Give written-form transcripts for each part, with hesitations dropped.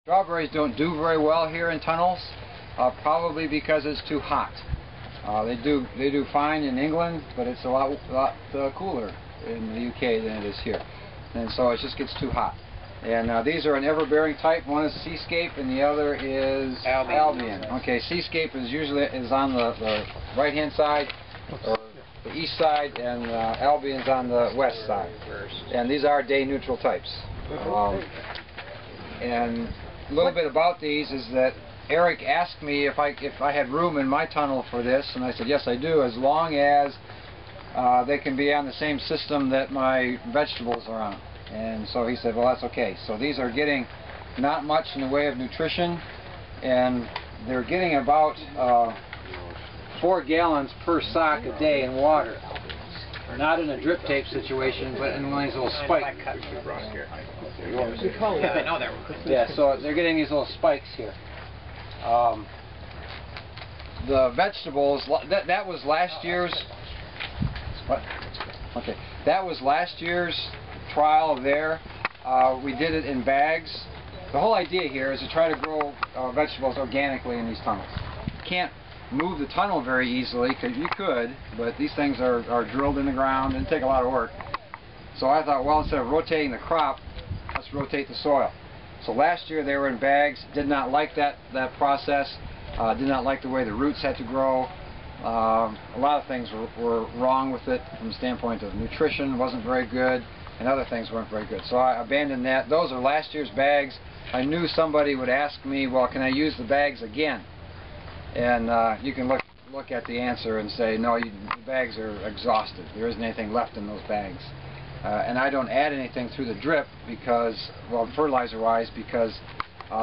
Strawberries don't do very well here in tunnels, probably because it's too hot. They do fine in England, but it's a lot cooler in the UK than it is here, and so it just gets too hot. And these are an ever-bearing type. One is Seascape, and the other is Albion. Okay, Seascape is on the right-hand side, or the east side, and Albion's on the west side. And these are day-neutral types. And a little bit about these is that Eric asked me if I had room in my tunnel for this, and I said yes I do, as long as they can be on the same system that my vegetables are on. And so he said, well, that's okay. So these are getting not much in the way of nutrition, and they're getting about 4 gallons per sock a day in water. Not in a drip tape situation, but in one of these little spikes. Yeah, so they're getting these little spikes here. The vegetables, that was last year's. What? Okay, that was last year's trial there. We did it in bags. The whole idea here is to try to grow vegetables organically in these tunnels. You can't move the tunnel very easily, because you could, but these things are drilled in the ground and take a lot of work. So I thought, well, instead of rotating the crop, let's rotate the soil. So last year they were in bags, did not like that process, did not like the way the roots had to grow. A lot of things were wrong with it from the standpoint of nutrition, wasn't very good, and other things weren't very good. So I abandoned that. Those are last year's bags. I knew somebody would ask me, well, can I use the bags again? And you can look at the answer and say, no, the bags are exhausted. There isn't anything left in those bags. And I don't add anything through the drip because, well, fertilizer-wise, because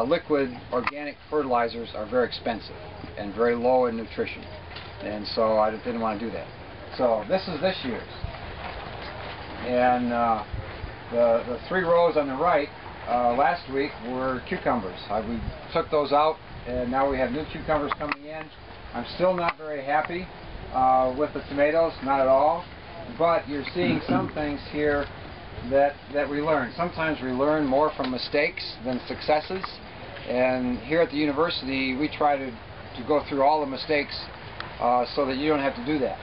liquid organic fertilizers are very expensive and very low in nutrition. And so I didn't want to do that. So this is this year's. And the 3 rows on the right last week were cucumbers. We took those out, and now we have new cucumbers coming in. I'm still not very happy with the tomatoes, not at all. But you're seeing some things here that we learn. Sometimes we learn more from mistakes than successes. And here at the university, we try to go through all the mistakes so that you don't have to do that.